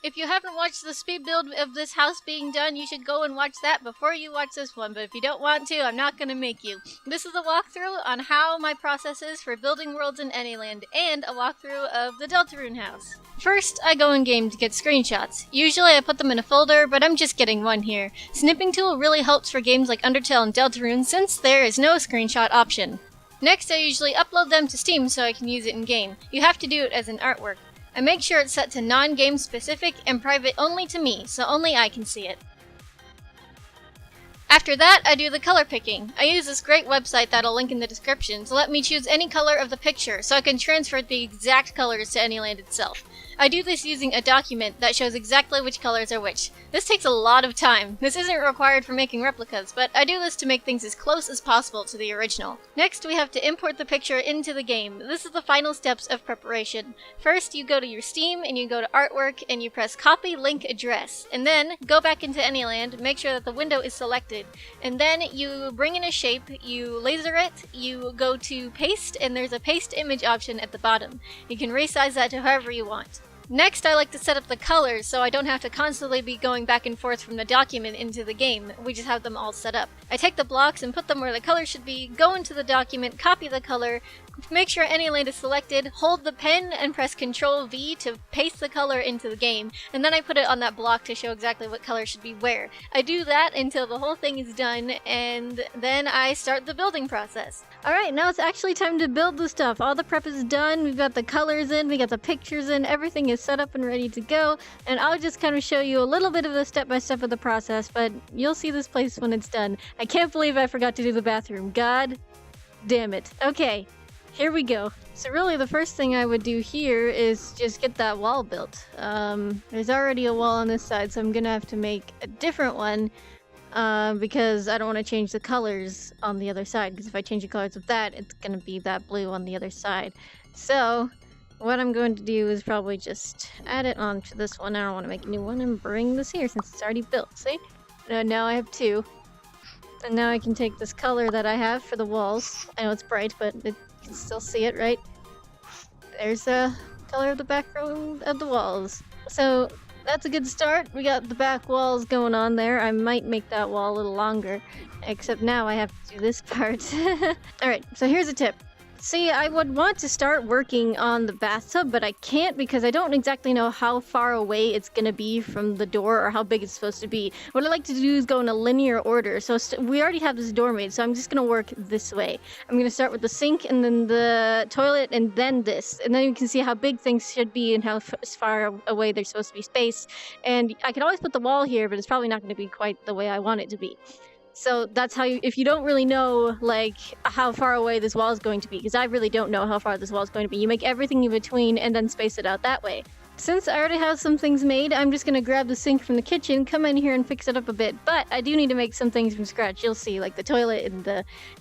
If you haven't watched the speed build of this house being done, you should go and watch that before you watch this one, but if you don't want to, I'm not gonna make you. This is a walkthrough on how my process is for building worlds in Anyland, and a walkthrough of the Deltarune house. First, I go in game to get screenshots. Usually I put them in a folder, but I'm just getting one here. Snipping tool really helps for games like Undertale and Deltarune since there is no screenshot option. Next, I usually upload them to Steam so I can use it in game. You have to do it as an artwork. I make sure it's set to non-game specific and private only to me, so only I can see it. After that, I do the color picking. I use this great website that I'll link in the description to let me choose any color of the picture so I can transfer the exact colors to Anyland itself. I do this using a document that shows exactly which colors are which. This takes a lot of time. This isn't required for making replicas, but I do this to make things as close as possible to the original. Next, we have to import the picture into the game. This is the final steps of preparation. First, you go to your Steam and you go to Artwork and you press Copy Link Address. And then, go back into Anyland, make sure that the window is selected. And then you bring in a shape, you laser it, you go to Paste, and there's a Paste Image option at the bottom. You can resize that to however you want. Next, I like to set up the colors so I don't have to constantly be going back and forth from the document into the game. We just have them all set up. I take the blocks and put them where the color should be, go into the document, copy the color, make sure Anyland is selected, hold the pen and press Ctrl V to paste the color into the game, and then I put it on that block to show exactly what color should be where. I do that until the whole thing is done, and then I start the building process. Alright, now it's actually time to build the stuff. All the prep is done, we've got the colors in, we got the pictures in, everything is set up and ready to go, and I'll just kind of show you a little bit of the step-by-step of the process, but you'll see this place when it's done. I can't believe I forgot to do the bathroom. God damn it. Okay. Here we go. So really the first thing I would do here is just get that wall built. There's already a wall on this side, so I'm gonna have to make a different one because I don't want to change the colors on the other side, because if I change the colors of that, it's gonna be that blue on the other side. So what I'm going to do is probably just add it onto this one. I don't want to make a new one and bring this here since it's already built. See? Now I have two. And now I can take this color that I have for the walls. I know it's bright, but you can still see it, right? There's a color of the background of the walls. So that's a good start. We got the back walls going on there. I might make that wall a little longer, except now I have to do this part. Alright, so here's a tip. See, I would want to start working on the bathtub, but I can't because I don't exactly know how far away it's gonna be from the door or how big it's supposed to be. What I like to do is go in a linear order. So we already have this door made, so I'm just gonna work this way. I'm gonna start with the sink and then the toilet and then this. And then you can see how big things should be and how far away they're supposed to be spaced. And I can always put the wall here, but it's probably not gonna be quite the way I want it to be. So that's how if you don't really know, like, how far away this wall is going to be, because I really don't know how far this wall is going to be, you make everything in between and then space it out that way. Since I already have some things made, I'm just gonna grab the sink from the kitchen, come in here and fix it up a bit, but I do need to make some things from scratch. You'll see, like the toilet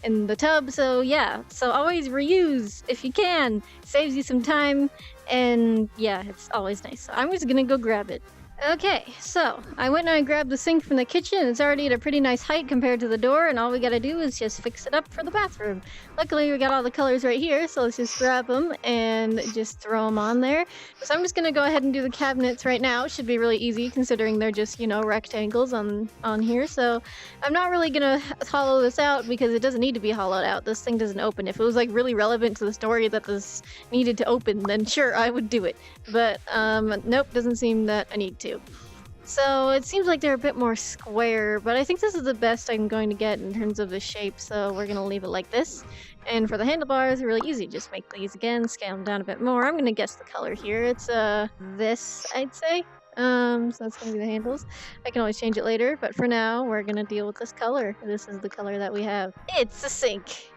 and the tub, so yeah. So always reuse if you can. Saves you some time, and yeah, it's always nice. So I'm just gonna go grab it. Okay, so I went and I grabbed the sink from the kitchen. It's already at a pretty nice height compared to the door, and all we gotta do is just fix it up for the bathroom. Luckily, we got all the colors right here, so let's just grab them and just throw them on there. So I'm just gonna go ahead and do the cabinets right now. It should be really easy considering they're just, you know, rectangles on here. So I'm not really gonna hollow this out because it doesn't need to be hollowed out. This thing doesn't open. If it was like really relevant to the story that this needed to open, then sure, I would do it. But nope, doesn't seem that I need to. So it seems like they're a bit more square, but I think this is the best I'm going to get in terms of the shape, so we're going to leave it like this. And for the handlebars, really easy. Just make these again, scale them down a bit more. I'm going to guess the color here. It's this, I'd say. So that's going to be the handles. I can always change it later, but for now, we're going to deal with this color. This is the color that we have. It's a sink.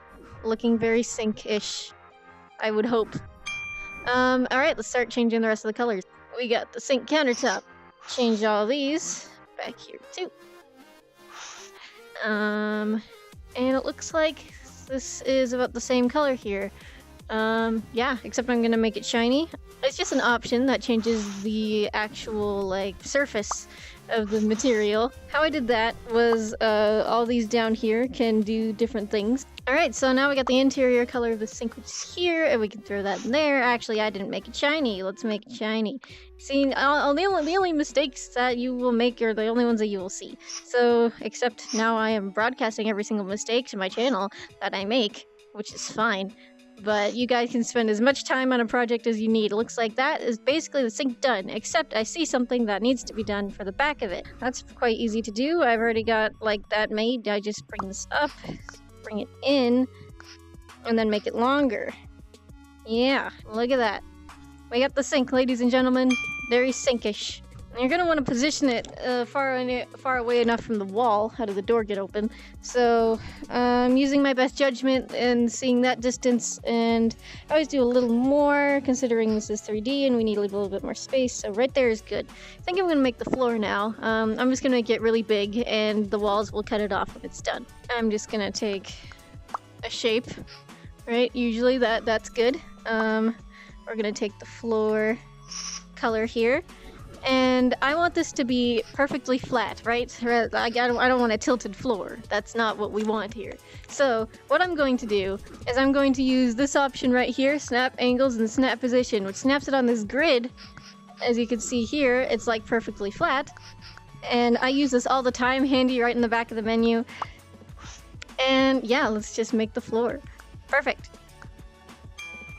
Looking very sink-ish, I would hope. Alright, let's start changing the rest of the colors. We got the sink countertop. Change all these back here too. And it looks like this is about the same color here. Yeah, except I'm gonna make it shiny. It's just an option that changes the actual, like, surface of the material. How I did that was, all these down here can do different things. Alright, so now we got the interior color of the sink, which is here, and we can throw that in there. Actually, I didn't make it shiny. Let's make it shiny. See, the only mistakes that you will make are the only ones that you will see. So, except now I am broadcasting every single mistake to my channel that I make, which is fine. But you guys can spend as much time on a project as you need. It looks like that is basically the sink done, except I see something that needs to be done for the back of it. That's quite easy to do. I've already got, like, that made. I just bring this up, bring it in, and then make it longer. Yeah, look at that. We got the sink, ladies and gentlemen. Very sinkish. You're gonna want to position it far away enough from the wall. How did the door get open? So, using my best judgment and seeing that distance, and I always do a little more, considering this is 3D and we need a little bit more space. So right there is good. I think I'm gonna make the floor now. I'm just gonna make it really big, and the walls will cut it off when it's done. I'm just gonna take a shape, right? Usually that's good. We're gonna take the floor color here. And I want this to be perfectly flat, right? I don't want a tilted floor. That's not what we want here. So what I'm going to do is I'm going to use this option right here, snap angles and snap position, which snaps it on this grid. As you can see here, it's like perfectly flat. And I use this all the time, handy right in the back of the menu. And yeah, let's just make the floor. Perfect.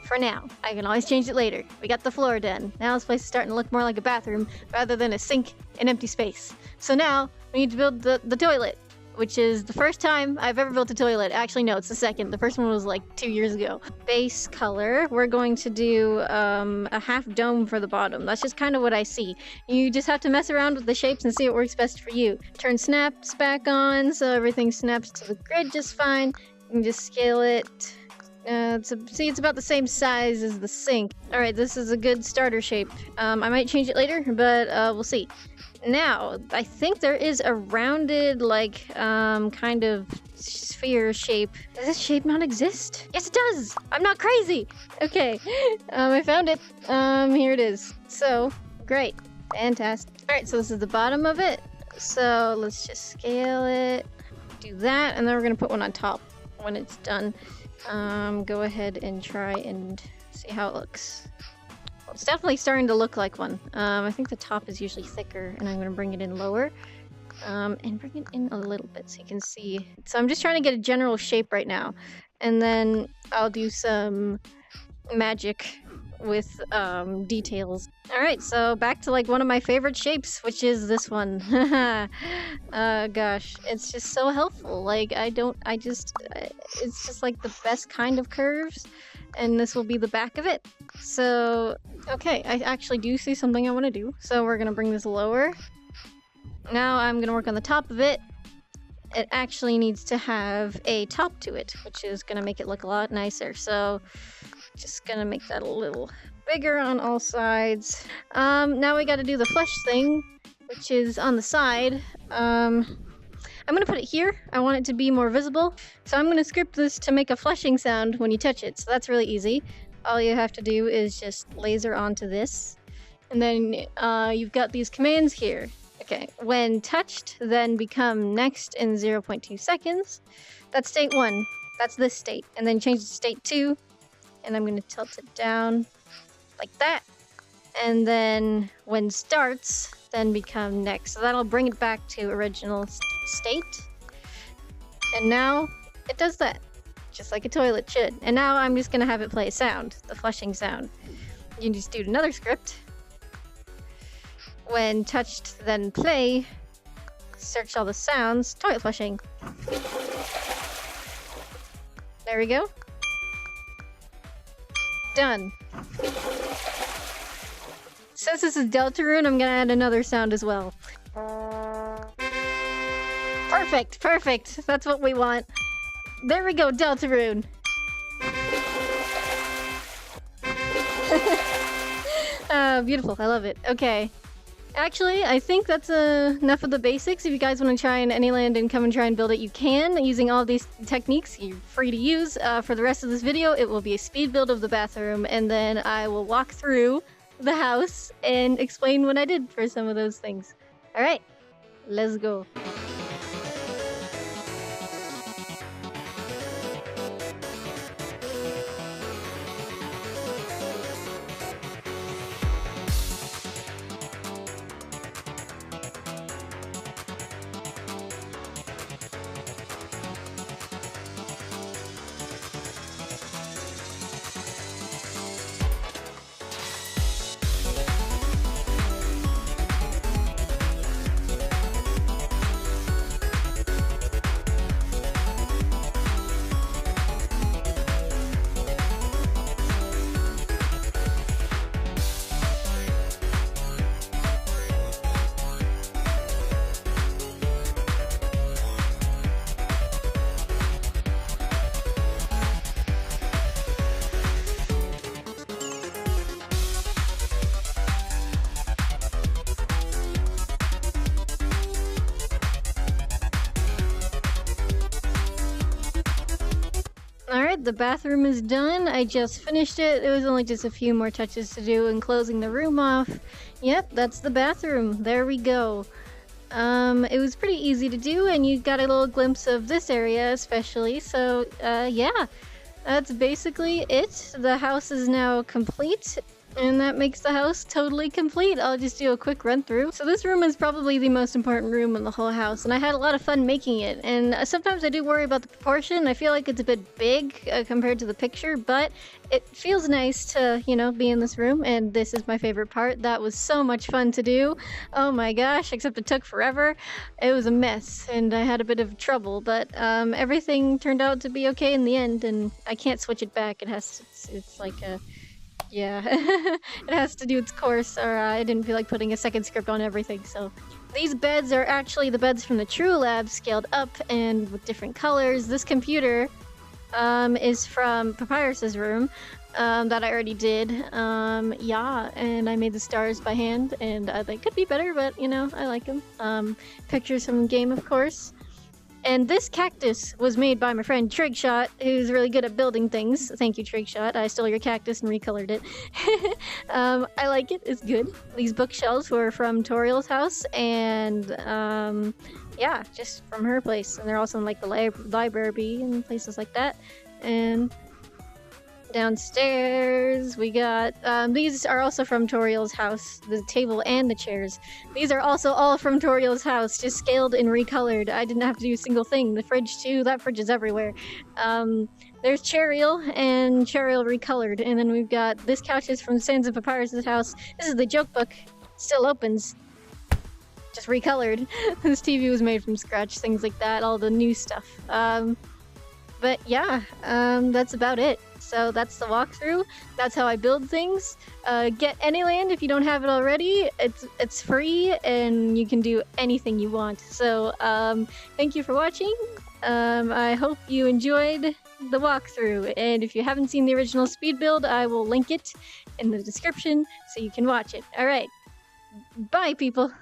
For now. I can always change it later. We got the floor done. Now this place is starting to look more like a bathroom rather than a sink and empty space. So now we need to build the toilet, which is the first time I've ever built a toilet. Actually, no, it's the second. The first one was like 2 years ago. Base color, we're going to do a half dome for the bottom. That's just kind of what I see. You just have to mess around with the shapes and see what works best for you. Turn snaps back on so everything snaps to the grid just fine. You can just scale it. See, it's about the same size as the sink. Alright, this is a good starter shape. I might change it later, but we'll see. Now, I think there is a rounded, like, kind of sphere shape. Does this shape not exist? Yes, it does! I'm not crazy! Okay, I found it. Here it is. So, great. Fantastic. Alright, so this is the bottom of it. So, let's just scale it. Do that, and then we're gonna put one on top when it's done. Go ahead and try and see how it looks. Well, it's definitely starting to look like one. I think the top is usually thicker, and I'm going to bring it in lower. And bring it in a little bit so you can see. So I'm just trying to get a general shape right now. And then I'll do some magic with details. Alright, so back to like one of my favorite shapes, which is this one. Gosh, it's just so helpful. Like, it's just like the best kind of curves, and this will be the back of it. So, okay, I actually do see something I want to do. So we're gonna bring this lower. Now I'm gonna work on the top of it. It actually needs to have a top to it, which is gonna make it look a lot nicer. So, just gonna make that a little bigger on all sides. Now we gotta do the flesh thing, which is on the side. I'm gonna put it here. I want it to be more visible. So I'm gonna script this to make a fleshing sound when you touch it. So that's really easy. All you have to do is just laser onto this. And then you've got these commands here. Okay, when touched, then become next in 0.2 seconds. That's state 1. That's this state. And then change it to state 2. And I'm going to tilt it down like that. And then when starts, then become next. So that'll bring it back to original state. And now it does that, just like a toilet should. And now I'm just going to have it play a sound, the flushing sound. You can just do another script. When touched, then play. Search all the sounds. Toilet flushing. There we go. Done. Since this is Deltarune, I'm gonna add another sound as well. Perfect, perfect. That's what we want. There we go, Deltarune. Beautiful. I love it. Okay. Actually, I think that's enough of the basics. If you guys want to try an Anyland and come and try and build it, you can. Using all these techniques, you're free to use. For the rest of this video, it will be a speed build of the bathroom, and then I will walk through the house and explain what I did for some of those things. Alright, let's go. Alright, the bathroom is done. I just finished it. It was only just a few more touches to do and closing the room off. Yep, that's the bathroom. There we go. It was pretty easy to do, and you got a little glimpse of this area especially, so, yeah. That's basically it. The house is now complete, and that makes the house totally complete. I'll just do a quick run through. So this room is probably the most important room in the whole house, and I had a lot of fun making it. And sometimes I do worry about the proportion. I feel like it's a bit big compared to the picture, but it feels nice to, you know, be in this room, and this is my favorite part. That was so much fun to do. Oh my gosh, except it took forever. It was a mess, and I had a bit of trouble, but everything turned out to be okay in the end, and I can't switch it back. It's like a... yeah, it has to do its course, or I didn't feel like putting a second script on everything, so... These beds are actually the beds from the True Lab, scaled up and with different colors. This computer is from Papyrus's room that I already did. Yeah, and I made the stars by hand, and they could be better, but, you know, I like them. Pictures from the game, of course. And this cactus was made by my friend Trigshot, who's really good at building things. Thank you, Trigshot. I stole your cactus and recolored it. I like it. It's good. These bookshelves were from Toriel's house, and yeah, just from her place. And they're also in like the library and places like that. And downstairs we got these are also from Toriel's house, the table and the chairs. These are also all from Toriel's house, just scaled and recolored. I didn't have to do a single thing. The fridge too, that fridge is everywhere. There's Cheryl, and Cheryl recolored. And then we've got this couch is from Sands of Papyrus's house. This is the joke book, still opens, just recolored. This TV was made from scratch, things like that, all the new stuff. But yeah, that's about it. So that's the walkthrough. That's how I build things. Get Anyland if you don't have it already. It's free and you can do anything you want. So thank you for watching. I hope you enjoyed the walkthrough. And if you haven't seen the original speed build, I will link it in the description so you can watch it. Alright, bye people!